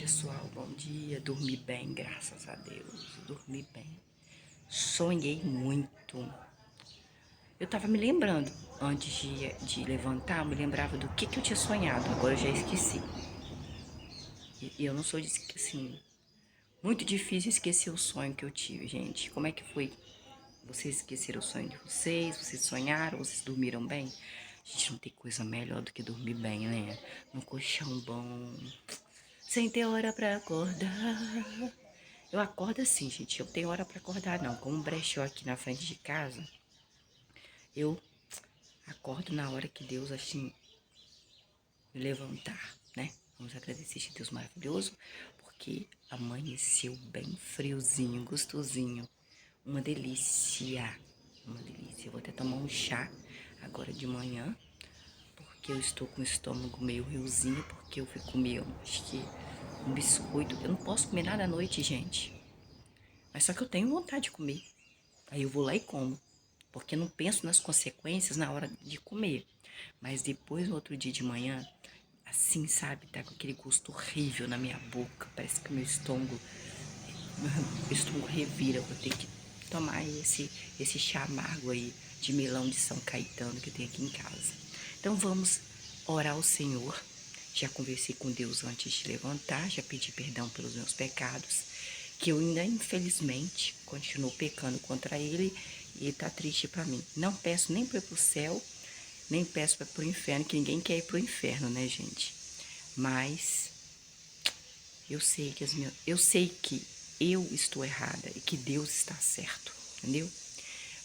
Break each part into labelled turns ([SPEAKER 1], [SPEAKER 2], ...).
[SPEAKER 1] Pessoal, bom dia. Dormi bem, graças a Deus. Dormi bem. Sonhei muito. Eu tava me lembrando, antes de levantar, eu me lembrava do que eu tinha sonhado. Agora eu já esqueci. E eu não sou de assim, muito difícil esquecer o sonho que eu tive, gente. Como é que foi? Vocês esqueceram o sonho de vocês? Vocês sonharam? Vocês dormiram bem? Gente, não tem coisa melhor do que dormir bem, né? Num colchão bom, sem ter hora pra acordar. Eu acordo assim, gente. Eu tenho hora pra acordar, não. Com um brechó aqui na frente de casa, eu acordo na hora que Deus, assim, me levantar, né? Vamos agradecer esse Deus maravilhoso, porque amanheceu bem friozinho, gostosinho. Uma delícia. Uma delícia. Eu vou até tomar um chá agora de manhã, porque eu estou com o estômago meio riozinho, porque eu fui comer, acho que um biscoito. Eu não posso comer nada à noite, gente. Mas só que eu tenho vontade de comer. Aí eu vou lá e como, porque eu não penso nas consequências na hora de comer. Mas depois, no outro dia de manhã, assim, sabe, tá com aquele gosto horrível na minha boca. Parece que meu estômago revira. Eu vou ter que tomar esse chá amargo aí de melão de São Caetano que eu tenho aqui em casa. Então vamos orar ao Senhor. Já conversei com Deus antes de levantar, já pedi perdão pelos meus pecados, que eu ainda, infelizmente, continuo pecando contra Ele e tá triste para mim. Não peço nem para ir pro céu, nem peço para ir pro inferno, que ninguém quer ir pro inferno, né, gente? Mas eu sei que eu estou errada e que Deus está certo, entendeu?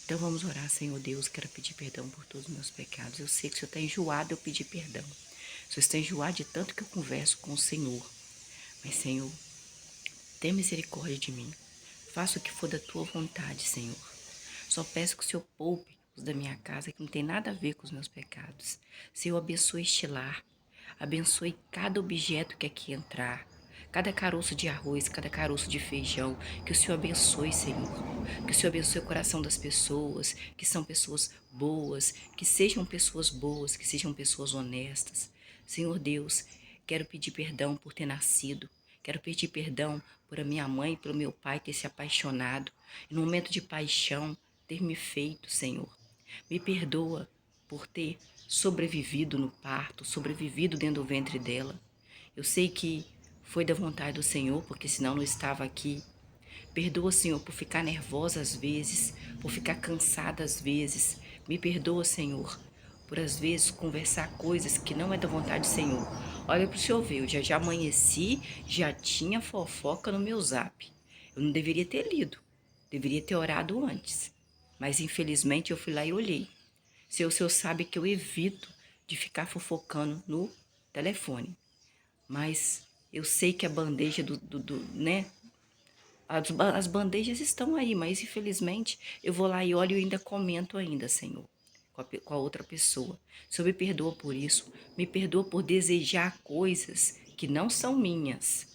[SPEAKER 1] Então vamos orar, Senhor Deus, quero pedir perdão por todos os meus pecados. Eu sei que o Senhor está enjoado, eu pedi perdão. O Senhor está enjoado de tanto que eu converso com o Senhor. Mas, Senhor, tenha misericórdia de mim. Faça o que for da tua vontade, Senhor. Só peço que o Senhor poupe os da minha casa, que não tem nada a ver com os meus pecados. Senhor, abençoe este lar. Abençoe cada objeto que aqui entrar. Cada caroço de arroz, cada caroço de feijão. Que o Senhor abençoe, Senhor. Que o Senhor abençoe o coração das pessoas, que são pessoas boas, que sejam pessoas honestas. Senhor Deus, quero pedir perdão por ter nascido. Quero pedir perdão por a minha mãe e pelo meu pai ter se apaixonado. E no momento de paixão, ter me feito, Senhor. Me perdoa por ter sobrevivido no parto, sobrevivido dentro do ventre dela. Eu sei que foi da vontade do Senhor, porque senão não estava aqui. Perdoa, Senhor, por ficar nervosa às vezes, por ficar cansada às vezes. Me perdoa, Senhor, por às vezes conversar coisas que não é da vontade do Senhor. Olha para o Senhor ver, eu já amanheci, já tinha fofoca no meu zap. Eu não deveria ter lido, deveria ter orado antes. Mas infelizmente eu fui lá e olhei. O Senhor sabe que eu evito de ficar fofocando no telefone. Mas eu sei que a bandeja né? As bandejas estão aí, mas infelizmente eu vou lá e olho e ainda comento ainda, Senhor, com a outra pessoa. Senhor, me perdoa por isso. Me perdoa por desejar coisas que não são minhas.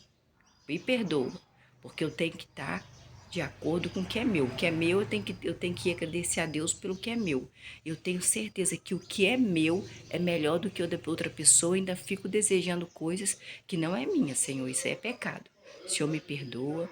[SPEAKER 1] Me perdoa, porque eu tenho que estar de acordo com o que é meu. O que é meu, eu tenho que agradecer a Deus pelo que é meu. Eu tenho certeza que o que é meu é melhor do que o da outra pessoa. Ainda fico desejando coisas que não é minha, Senhor. Isso é pecado. O Senhor me perdoa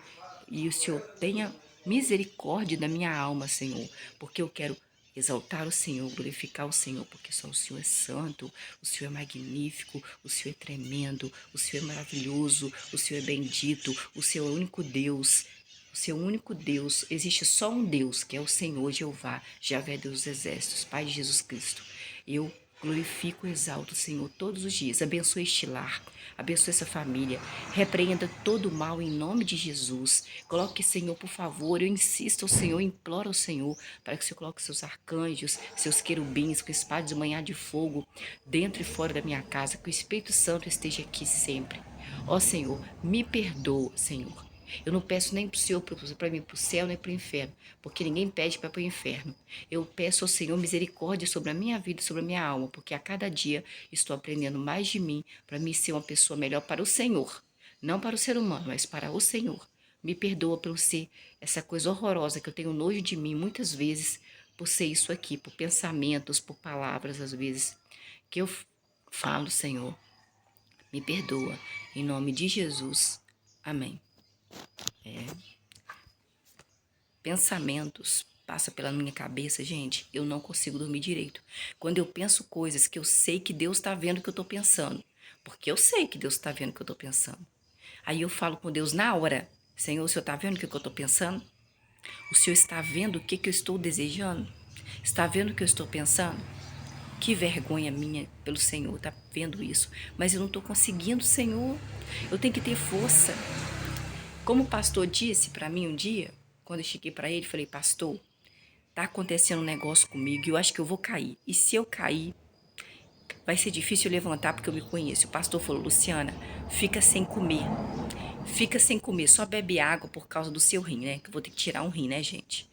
[SPEAKER 1] e o Senhor tenha misericórdia da minha alma, Senhor, porque eu quero exaltar o Senhor, glorificar o Senhor, porque só o Senhor é santo, o Senhor é magnífico, o Senhor é tremendo, o Senhor é maravilhoso, o Senhor é bendito, o Senhor é o único Deus. O seu único Deus, existe só um Deus, que é o Senhor Jeová, Javé Deus dos Exércitos, Pai de Jesus Cristo. Eu glorifico e exalto o Senhor todos os dias. Abençoe este lar, abençoe essa família, repreenda todo o mal em nome de Jesus. Coloque, Senhor, por favor, eu insisto ao Senhor, imploro ao Senhor, para que o Senhor coloque seus arcanjos, seus querubins, com espadas de manhã de fogo, dentro e fora da minha casa, que o Espírito Santo esteja aqui sempre. Ó Senhor, me perdoa, Senhor. Eu não peço nem para o Senhor, para mim, para o céu, nem para o inferno, porque ninguém pede para ir para o inferno. Eu peço ao Senhor misericórdia sobre a minha vida, sobre a minha alma, porque a cada dia estou aprendendo mais de mim, para mim ser uma pessoa melhor para o Senhor. Não para o ser humano, mas para o Senhor. Me perdoa por ser essa coisa horrorosa que eu tenho nojo de mim muitas vezes, por ser isso aqui, por pensamentos, por palavras, às vezes, que eu falo, Senhor. Me perdoa. Em nome de Jesus. Amém. Pensamentos passa pela minha cabeça, gente, eu não consigo dormir direito. Quando eu penso coisas que eu sei que Deus está vendo o que eu estou pensando, porque eu sei que Deus está vendo o que eu estou pensando. Aí eu falo com Deus na hora, Senhor, o Senhor está vendo o que eu estou pensando? O Senhor está vendo o que eu estou desejando? Está vendo o que eu estou pensando? Que vergonha minha pelo Senhor, tá vendo isso? Mas eu não estou conseguindo, Senhor. Eu tenho que ter força. Como o pastor disse para mim um dia, quando eu cheguei para ele, falei, pastor, tá acontecendo um negócio comigo e eu acho que eu vou cair. E se eu cair, vai ser difícil eu levantar porque eu me conheço. O pastor falou, Luciana, fica sem comer. Fica sem comer, só bebe água por causa do seu rim, né? Que eu vou ter que tirar um rim, né, gente?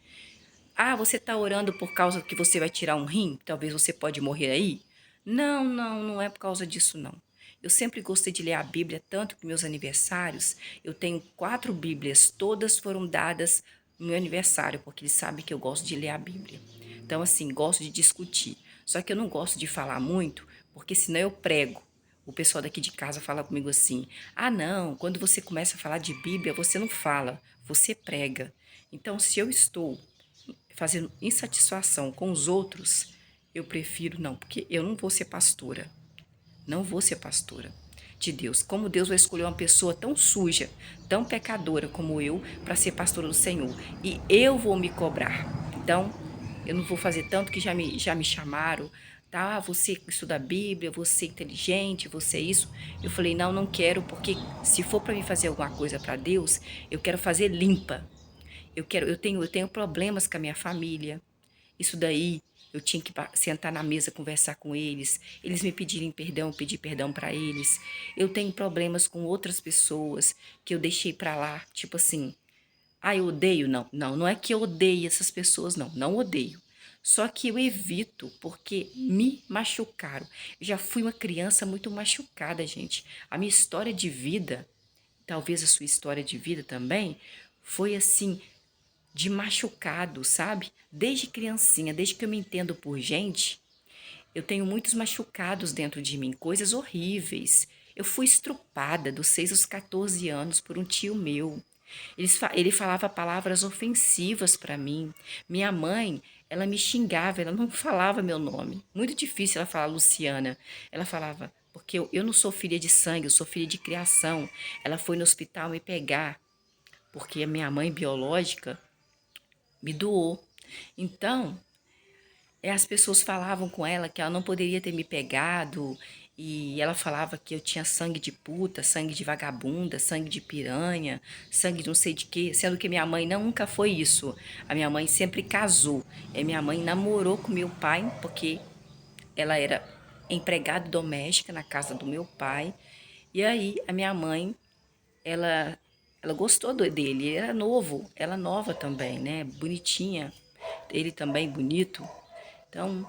[SPEAKER 1] Ah, você tá orando por causa que você vai tirar um rim? Talvez você pode morrer aí? Não, não, não é por causa disso, não. Eu sempre gostei de ler a Bíblia, tanto que meus aniversários, eu tenho 4 Bíblias, todas foram dadas no meu aniversário, porque eles sabem que eu gosto de ler a Bíblia. Então, assim, gosto de discutir. Só que eu não gosto de falar muito, porque senão eu prego. O pessoal daqui de casa fala comigo assim: ah, não, quando você começa a falar de Bíblia, você não fala, você prega. Então, se eu estou fazendo insatisfação com os outros, eu prefiro não, porque eu não vou ser pastora. Não vou ser pastora de Deus. Como Deus vai escolher uma pessoa tão suja, tão pecadora como eu, para ser pastora do Senhor? E eu vou me cobrar. Então, eu não vou fazer tanto que já me chamaram. Tá, você estuda a Bíblia, você é inteligente, você é isso. Eu falei, não, não quero, porque se for para mim fazer alguma coisa para Deus, eu quero fazer limpa. Eu tenho problemas com a minha família. Isso daí, eu tinha que sentar na mesa, conversar com eles me pedirem perdão, eu pedir perdão para eles. Eu tenho problemas com outras pessoas que eu deixei para lá, tipo assim, ah, eu odeio, não, não, não é que eu odeio essas pessoas, não, não odeio. Só que eu evito porque me machucaram. Eu já fui uma criança muito machucada, gente. A minha história de vida, talvez a sua história de vida também, foi assim, de machucado, sabe? Desde criancinha, desde que eu me entendo por gente, eu tenho muitos machucados dentro de mim, coisas horríveis. Eu fui estrupada dos 6 aos 14 anos por um tio meu. Ele falava palavras ofensivas para mim. Minha mãe, ela me xingava, ela não falava meu nome. Muito difícil ela falar Luciana. Ela falava, porque eu não sou filha de sangue, eu sou filha de criação. Ela foi no hospital me pegar, porque a minha mãe biológica me doou. Então, as pessoas falavam com ela que ela não poderia ter me pegado, e ela falava que eu tinha sangue de puta, sangue de vagabunda, sangue de piranha, sangue de não sei de quê, sendo que minha mãe nunca foi isso. A minha mãe sempre casou. E minha mãe namorou com meu pai, porque ela era empregada doméstica na casa do meu pai. E aí a minha mãe, ela ela gostou dele, ele era novo, ela nova também, né? Bonitinha, ele também bonito. Então,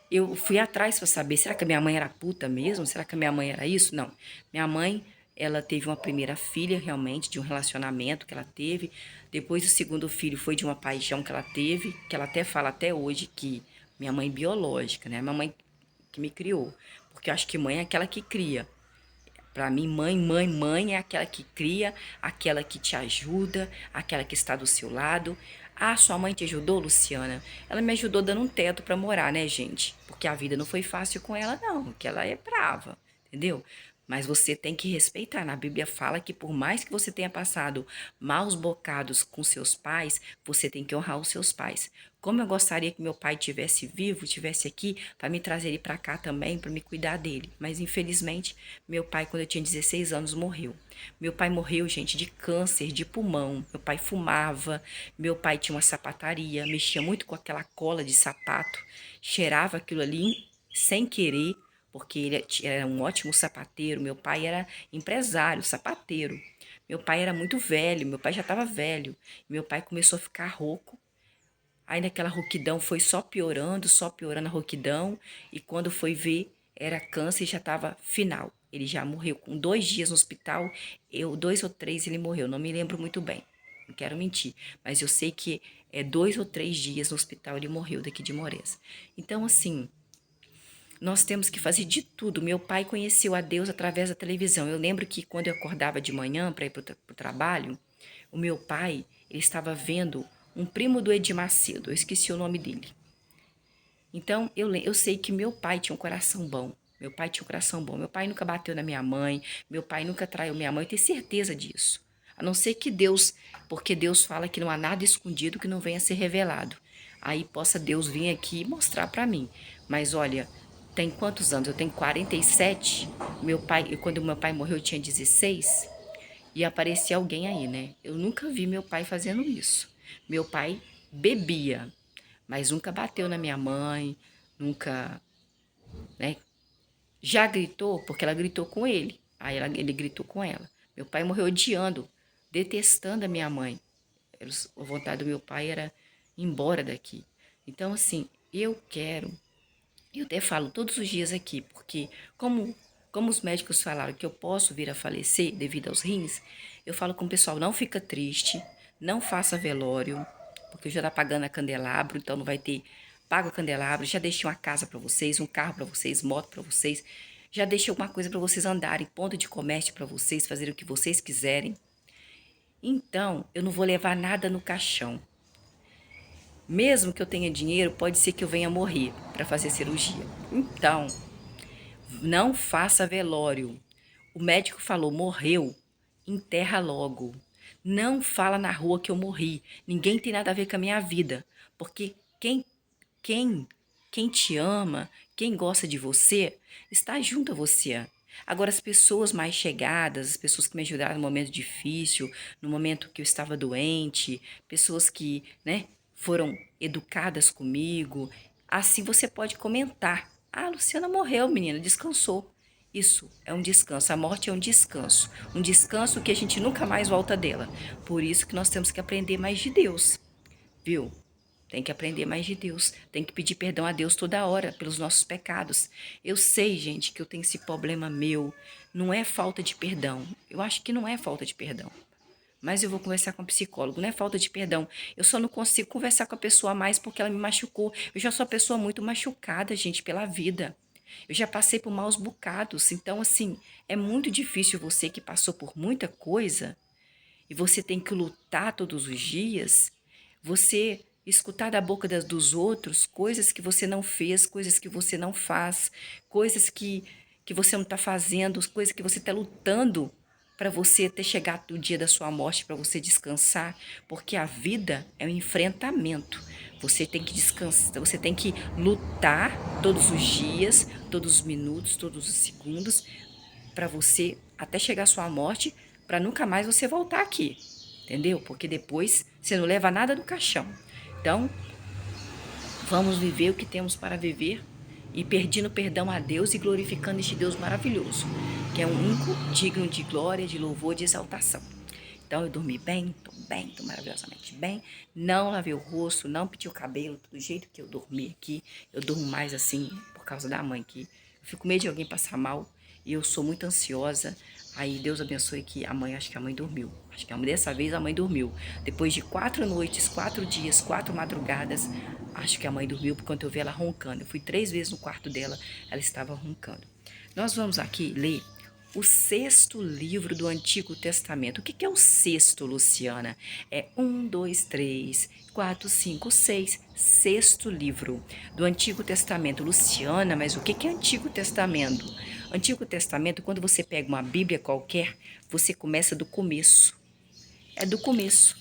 [SPEAKER 1] eu fui atrás para saber, será que a minha mãe era puta mesmo? Será que a minha mãe era isso? Não. Minha mãe, ela teve uma primeira filha realmente de um relacionamento que ela teve. Depois o segundo filho foi de uma paixão que ela teve, que ela até fala até hoje que minha mãe biológica, né? Minha mãe que me criou. Porque eu acho que mãe é aquela que cria. Para mim, mãe é aquela que cria, aquela que te ajuda, aquela que está do seu lado. Ah, sua mãe te ajudou, Luciana? Ela me ajudou dando um teto para morar, né, gente? Porque a vida não foi fácil com ela, não, porque ela é brava, entendeu? Mas você tem que respeitar. Na Bíblia fala que por mais que você tenha passado maus bocados com seus pais, você tem que honrar os seus pais. Como eu gostaria que meu pai tivesse vivo, tivesse aqui, para me trazer ele para cá também, para me cuidar dele. Mas infelizmente, meu pai, quando eu tinha 16 anos, morreu. Meu pai morreu, gente, de câncer de pulmão. Meu pai fumava, meu pai tinha uma sapataria, mexia muito com aquela cola de sapato, cheirava aquilo ali sem querer, porque ele era um ótimo sapateiro. Meu pai era empresário, sapateiro. Meu pai era muito velho, meu pai já estava velho. Meu pai começou a ficar rouco. Aí naquela rouquidão foi só piorando a rouquidão. E quando foi ver, era câncer e já estava final. Ele já morreu com 2 dias no hospital. 2 ou 3 ele morreu, não me lembro muito bem. Não quero mentir, mas eu sei que 2 ou 3 dias no hospital ele morreu daqui de Moreza. Então, assim, Nós temos que fazer de tudo. Meu pai conheceu a Deus através da televisão. Eu lembro que quando eu acordava de manhã para ir para o trabalho, o meu pai, ele estava vendo um primo do Edir Macedo, eu esqueci o nome dele. Então, eu sei que meu pai tinha um coração bom. Meu pai tinha um coração bom. Meu pai nunca bateu na minha mãe. Meu pai nunca traiu minha mãe. Eu tenho certeza disso. A não ser que Deus, porque Deus fala que não há nada escondido que não venha a ser revelado. Aí possa Deus vir aqui e mostrar para mim. Mas olha, tem quantos anos? Eu tenho 47. Meu pai, quando meu pai morreu, eu tinha 16. E aparecia alguém aí, né? Eu nunca vi meu pai fazendo isso. Meu pai bebia, mas nunca bateu na minha mãe, nunca, né? Já gritou, porque ela gritou com ele. Aí ele gritou com ela. Meu pai morreu odiando, detestando a minha mãe. A vontade do meu pai era ir embora daqui. Então, assim, eu até falo todos os dias aqui, porque como os médicos falaram que eu posso vir a falecer devido aos rins, eu falo com o pessoal, não fica triste, não faça velório, porque eu já tá pagando a candelabro, então não vai ter, paga o candelabro, já deixei uma casa para vocês, um carro para vocês, moto para vocês, já deixei alguma coisa para vocês andarem, ponto de comércio para vocês, fazerem o que vocês quiserem. Então, eu não vou levar nada no caixão. Mesmo que eu tenha dinheiro, pode ser que eu venha morrer para fazer cirurgia. Então, não faça velório. O médico falou, morreu, enterra logo. Não fala na rua que eu morri. Ninguém tem nada a ver com a minha vida. Porque quem, quem te ama, quem gosta de você, está junto a você. Agora, as pessoas mais chegadas, as pessoas que me ajudaram no momento difícil, no momento que eu estava doente, pessoas que, né, foram educadas comigo, assim você pode comentar. Ah, a Luciana morreu, menina, descansou. Isso é um descanso. A morte é um descanso. Um descanso que a gente nunca mais volta dela. Por isso que nós temos que aprender mais de Deus, viu? Tem que aprender mais de Deus. Tem que pedir perdão a Deus toda hora pelos nossos pecados. Eu sei, gente, que eu tenho esse problema meu. Não é falta de perdão. Eu acho que não é falta de perdão. Mas eu vou conversar com o psicólogo, não é falta de perdão. Eu só não consigo conversar com a pessoa mais porque ela me machucou. Eu já sou uma pessoa muito machucada, gente, pela vida. Eu já passei por maus bocados. Então, assim, é muito difícil você que passou por muita coisa e você tem que lutar todos os dias, você escutar da boca dos outros coisas que você não fez, coisas que você não faz, coisas que você não está fazendo, coisas que você está lutando para você até chegar o dia da sua morte, para você descansar, porque a vida é um enfrentamento. Você tem que descansar, você tem que lutar todos os dias, todos os minutos, todos os segundos, para você até chegar à sua morte, para nunca mais você voltar aqui, entendeu? Porque depois você não leva nada do caixão. Então, vamos viver o que temos para viver e pedindo perdão a Deus e glorificando este Deus maravilhoso, que é um único digno de glória, de louvor, de exaltação. Então, eu dormi bem, tô maravilhosamente bem. Não lavei o rosto, não pedi o cabelo, do jeito que eu dormi aqui. Eu durmo mais assim por causa da mãe, que eu fico com medo de alguém passar mal e eu sou muito ansiosa. Aí Deus abençoe que a mãe, acho que a mãe dormiu. Acho que dessa vez a mãe dormiu. Depois de 4 noites, 4 dias, 4 madrugadas, acho que a mãe dormiu porque eu vi ela roncando. Eu fui 3 vezes no quarto dela, ela estava roncando. Nós vamos aqui ler o sexto livro do Antigo Testamento. O que é o sexto, Luciana? É 1, 2, 3, 4, 5, 6. Sexto livro do Antigo Testamento. Luciana, mas o que é Antigo Testamento? Antigo Testamento, quando você pega uma Bíblia qualquer, você começa do começo. É do começo.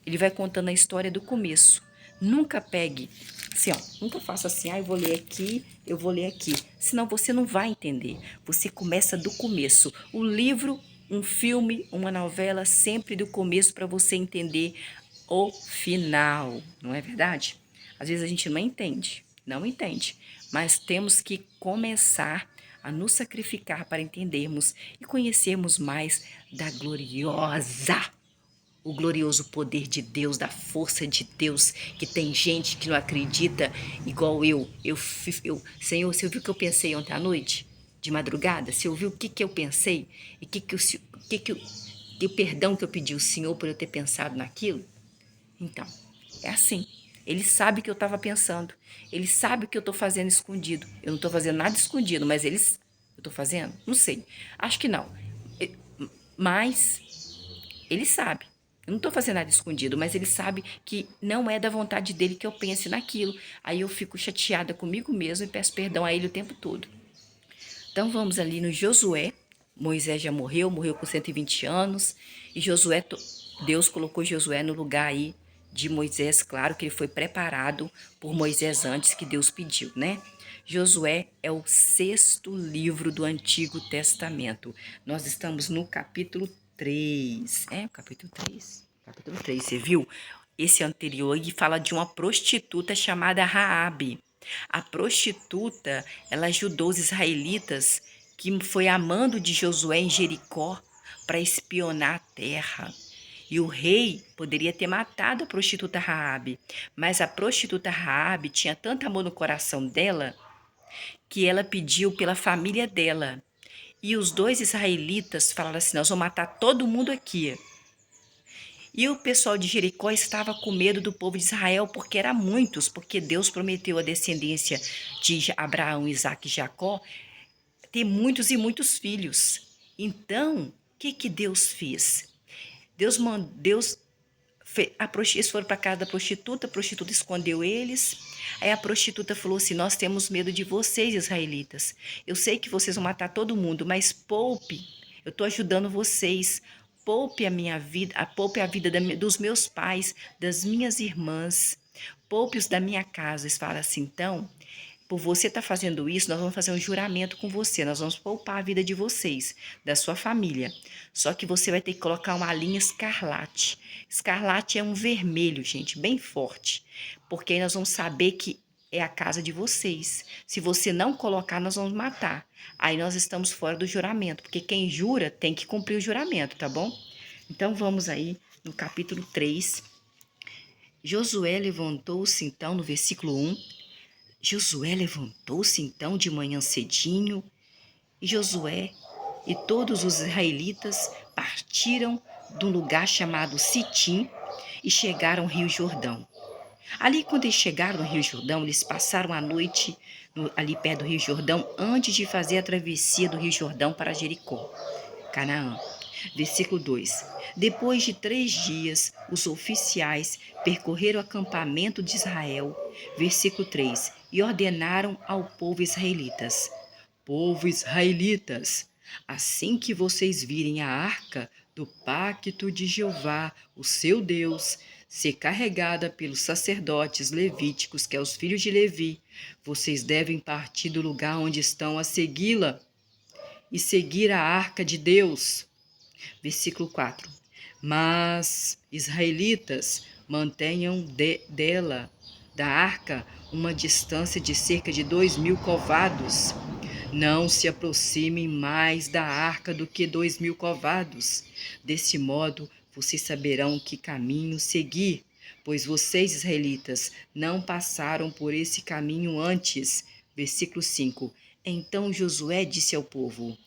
[SPEAKER 1] Ele vai contando a história do começo. Nunca pegue, assim, ó, nunca faça assim, eu vou ler aqui, eu vou ler aqui. Senão você não vai entender. Você começa do começo. O livro, um filme, uma novela, sempre do começo para você entender o final. Não é verdade? Às vezes a gente não entende, não entende. Mas temos que começar a nos sacrificar para entendermos e conhecermos mais da gloriosa, o glorioso poder de Deus, da força de Deus, que tem gente que não acredita, igual eu. Senhor, você ouviu o que eu pensei ontem à noite, de madrugada? Você ouviu o que eu pensei? E que o perdão que eu pedi ao Senhor por eu ter pensado naquilo? Então, é assim. Ele sabe o que eu estava pensando. Ele sabe o que eu estou fazendo escondido. Eu não estou fazendo nada escondido, mas eles. Eu estou fazendo? Não sei. Acho que não. Mas ele sabe. Eu não estou fazendo nada escondido, mas ele sabe que não é da vontade dele que eu pense naquilo. Aí eu fico chateada comigo mesmo e peço perdão a ele o tempo todo. Então vamos ali no Josué. Moisés já morreu, morreu com 120 anos. E Josué, Deus colocou Josué no lugar aí de Moisés, claro que ele foi preparado por Moisés antes que Deus pediu, né? Josué é o 6º livro do Antigo Testamento. Nós estamos no capítulo 3. É, capítulo 3. Capítulo 3, você viu? Esse anterior aí fala de uma prostituta chamada Raabe. A prostituta, ela ajudou os israelitas que foi amando de Josué em Jericó para espionar a terra. E o rei poderia ter matado a prostituta Raabe, mas a prostituta Raabe tinha tanto amor no coração dela que ela pediu pela família dela. E os 2 israelitas falaram assim: nós vamos matar todo mundo aqui. E o pessoal de Jericó estava com medo do povo de Israel, porque eram muitos, porque Deus prometeu a descendência de Abraão, Isaque e Jacó ter muitos e muitos filhos. Então, o que Deus fez? Eles foram para casa da prostituta, a prostituta escondeu eles. Aí a prostituta falou assim: nós temos medo de vocês, israelitas. Eu sei que vocês vão matar todo mundo, mas poupe, eu estou ajudando vocês. Poupe a minha vida, poupe a vida dos meus pais, das minhas irmãs, poupe-os da minha casa. Eles falam assim: então, por você estar fazendo isso, nós vamos fazer um juramento com você, nós vamos poupar a vida de vocês, da sua família. Só que você vai ter que colocar uma linha escarlate. Escarlate é um vermelho, gente, bem forte, porque aí nós vamos saber que é a casa de vocês. Se você não colocar, nós vamos matar. Aí nós estamos fora do juramento, porque quem jura tem que cumprir o juramento, tá bom? Então vamos aí no capítulo 3. Josué levantou-se então, no versículo 1. Josué levantou-se então de manhã cedinho, e Josué e todos os israelitas partiram de um lugar chamado Sitim e chegaram ao Rio Jordão. Ali, quando eles chegaram no Rio Jordão, eles passaram a noite ali perto do Rio Jordão, antes de fazer a travessia do Rio Jordão para Jericó, Canaã. Versículo 2. Depois de 3 dias, os oficiais percorreram o acampamento de Israel. Versículo 3. E ordenaram ao povo israelitas: povo israelitas, assim que vocês virem a arca do pacto de Jeová, o seu Deus, ser carregada pelos sacerdotes levíticos, que é os filhos de Levi, vocês devem partir do lugar onde estão a segui-la e seguir a arca de Deus. Versículo 4. Mas, israelitas, mantenham dela, da arca, uma distância de cerca de 2.000 covados. Não se aproximem mais da arca do que 2.000 covados. Desse modo, vocês saberão que caminho seguir, pois vocês, israelitas, não passaram por esse caminho antes. Versículo 5. Então Josué disse ao povo: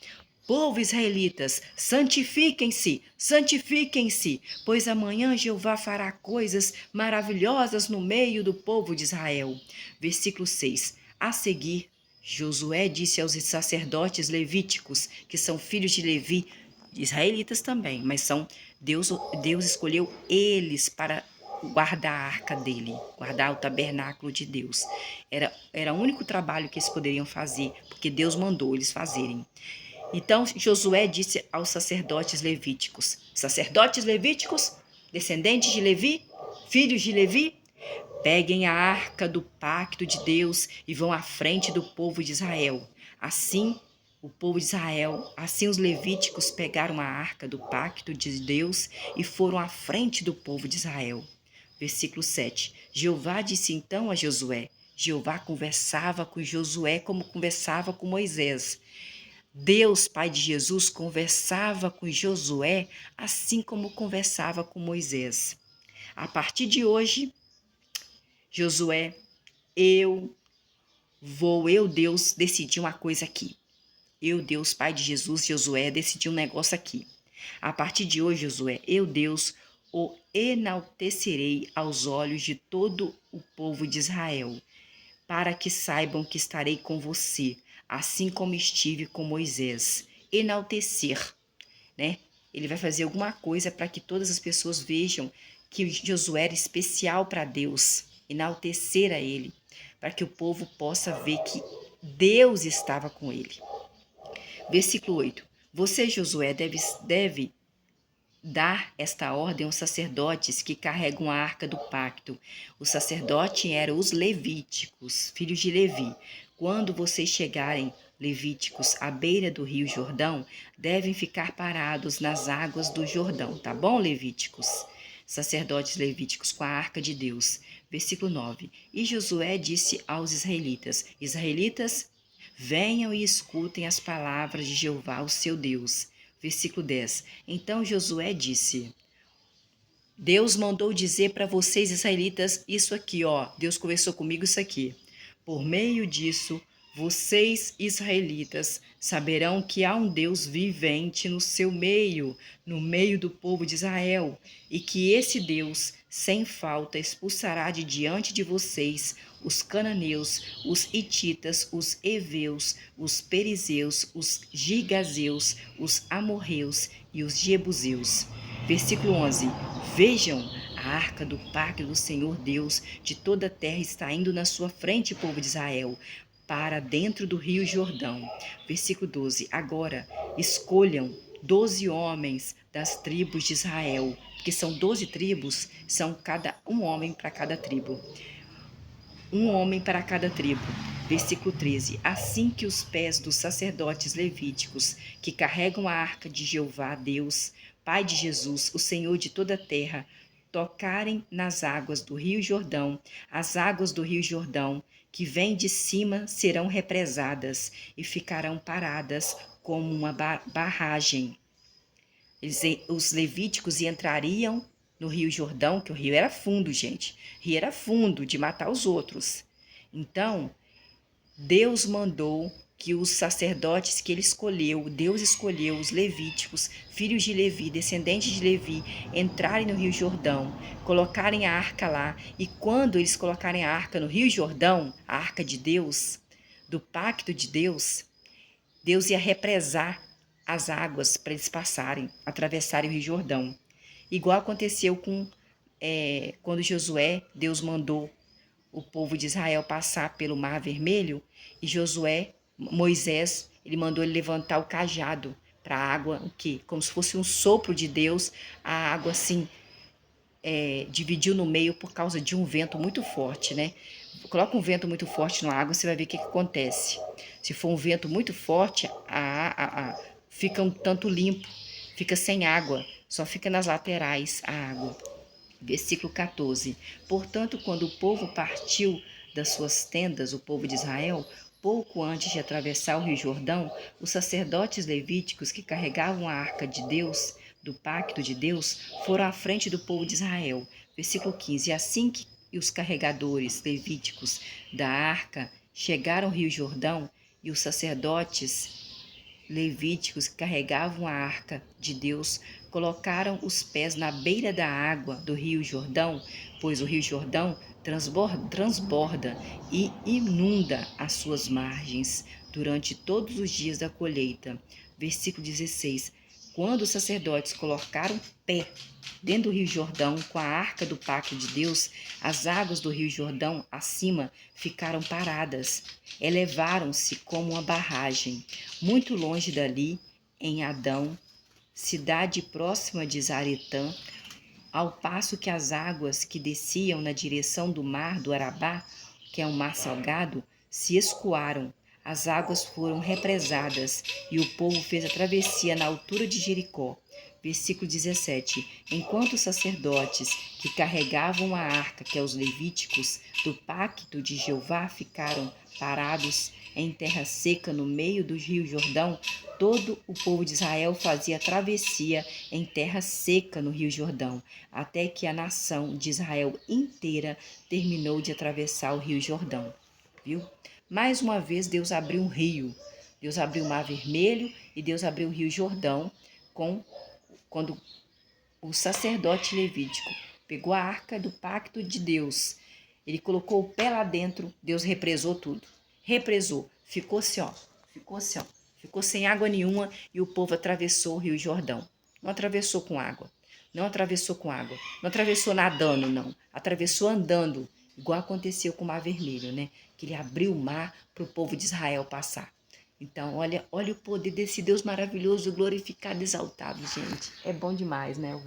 [SPEAKER 1] povo israelitas, santifiquem-se, santifiquem-se, pois amanhã Jeová fará coisas maravilhosas no meio do povo de Israel. Versículo 6. A seguir, Josué disse aos sacerdotes levíticos, que são filhos de Levi, israelitas também, mas Deus escolheu eles para guardar a arca dele, guardar o tabernáculo de Deus. Era o único trabalho que eles poderiam fazer, porque Deus mandou eles fazerem. Então Josué disse aos sacerdotes levíticos: sacerdotes levíticos, descendentes de Levi, filhos de Levi, peguem a arca do pacto de Deus e vão à frente do povo de Israel. Assim, o povo de Israel, assim os levíticos pegaram a arca do pacto de Deus e foram à frente do povo de Israel. Versículo 7. Jeová disse então a Josué. Jeová conversava com Josué como conversava com Moisés. Deus, Pai de Jesus, conversava com Josué assim como conversava com Moisés. A partir de hoje, Josué, Deus, decidi uma coisa aqui. Eu, Deus, Pai de Jesus, Josué, decidi um negócio aqui. A partir de hoje, Josué, Deus, o enaltecerei aos olhos de todo o povo de Israel, para que saibam que estarei com você, assim como estive com Moisés. Enaltecer, né? Ele vai fazer alguma coisa para que todas as pessoas vejam que Josué era especial para Deus, enaltecer a ele, para que o povo possa ver que Deus estava com ele. Versículo 8. Você, Josué, deve dar esta ordem aos sacerdotes que carregam a arca do pacto. Os sacerdotes eram os levíticos, filhos de Levi. Quando vocês chegarem, levíticos, à beira do rio Jordão, devem ficar parados nas águas do Jordão, tá bom, levíticos? Sacerdotes levíticos com a arca de Deus. Versículo 9. E Josué disse aos israelitas: Israelitas, venham e escutem as palavras de Jeová, o seu Deus. Versículo 10. Então Josué disse: Deus mandou dizer para vocês, israelitas, isso aqui, ó. Deus conversou comigo isso aqui. Por meio disso, vocês, israelitas, saberão que há um Deus vivente no seu meio, no meio do povo de Israel, e que esse Deus, sem falta, expulsará de diante de vocês os cananeus, os hititas, os heveus, os perizeus, os gigazeus, os amorreus e os jebuseus. Versículo 11. Vejam, a arca do pacto do Senhor Deus de toda a terra está indo na sua frente, povo de Israel, para dentro do rio Jordão. Versículo 12. Agora, escolham 12 homens das tribos de Israel, que são 12 tribos, são um homem para cada tribo. Um homem para cada tribo. Versículo 13. Assim que os pés dos sacerdotes levíticos, que carregam a arca de Jeová, Deus, Pai de Jesus, o Senhor de toda a terra, tocarem nas águas do rio Jordão, as águas do rio Jordão, que vêm de cima, serão represadas e ficarão paradas como uma barragem. Os levíticos entrariam no rio Jordão, que o rio era fundo, gente. O rio era fundo de matar os outros. Então, Deus mandou que os sacerdotes que ele escolheu, Deus escolheu os levíticos, filhos de Levi, descendentes de Levi, entrarem no rio Jordão, colocarem a arca lá. E quando eles colocarem a arca no rio Jordão, a arca de Deus, do pacto de Deus, Deus ia represar as águas para eles passarem, atravessarem o rio Jordão. Igual aconteceu quando Josué, Deus mandou o povo de Israel passar pelo Mar Vermelho, e Moisés, ele mandou ele levantar o cajado para a água, o quê? Como se fosse um sopro de Deus, a água assim dividiu no meio por causa de um vento muito forte, né? Coloca um vento muito forte na água, você vai ver o que acontece. Se for um vento muito forte, fica um tanto limpo, fica sem água, só fica nas laterais a água. Versículo 14. Portanto, quando o povo partiu das suas tendas, o povo de Israel, pouco antes de atravessar o rio Jordão, os sacerdotes levíticos que carregavam a arca de Deus, do pacto de Deus, foram à frente do povo de Israel. Versículo 15. Assim que os carregadores levíticos da arca chegaram ao rio Jordão, e os sacerdotes levíticos que carregavam a arca de Deus colocaram os pés na beira da água do rio Jordão, pois o rio Jordão transborda e inunda as suas margens durante todos os dias da colheita. Versículo 16. Quando os sacerdotes colocaram pé dentro do rio Jordão com a arca do pacto de Deus, as águas do rio Jordão acima ficaram paradas, elevaram-se como uma barragem. Muito longe dali, em Adão, cidade próxima de Zaretã, ao passo que as águas que desciam na direção do mar do Arabá, que é um mar salgado, se escoaram. As águas foram represadas e o povo fez a travessia na altura de Jericó. Versículo 17. Enquanto os sacerdotes que carregavam a arca, que é os levíticos, do pacto de Jeová, ficaram parados em terra seca no meio do rio Jordão, todo o povo de Israel fazia travessia em terra seca no rio Jordão, até que a nação de Israel inteira terminou de atravessar o rio Jordão. Viu? Mais uma vez Deus abriu um rio. Deus abriu o Mar Vermelho e Deus abriu o rio Jordão quando o sacerdote levítico pegou a arca do pacto de Deus, ele colocou o pé lá dentro, Deus represou tudo. Represou, ficou assim, ó, ficou sem água nenhuma e o povo atravessou o Rio Jordão. Não atravessou com água, não atravessou nadando, não, atravessou andando, igual aconteceu com o Mar Vermelho, né? Que ele abriu o mar para o povo de Israel passar. Então, olha o poder desse Deus maravilhoso, glorificado, exaltado, gente. É bom demais, né?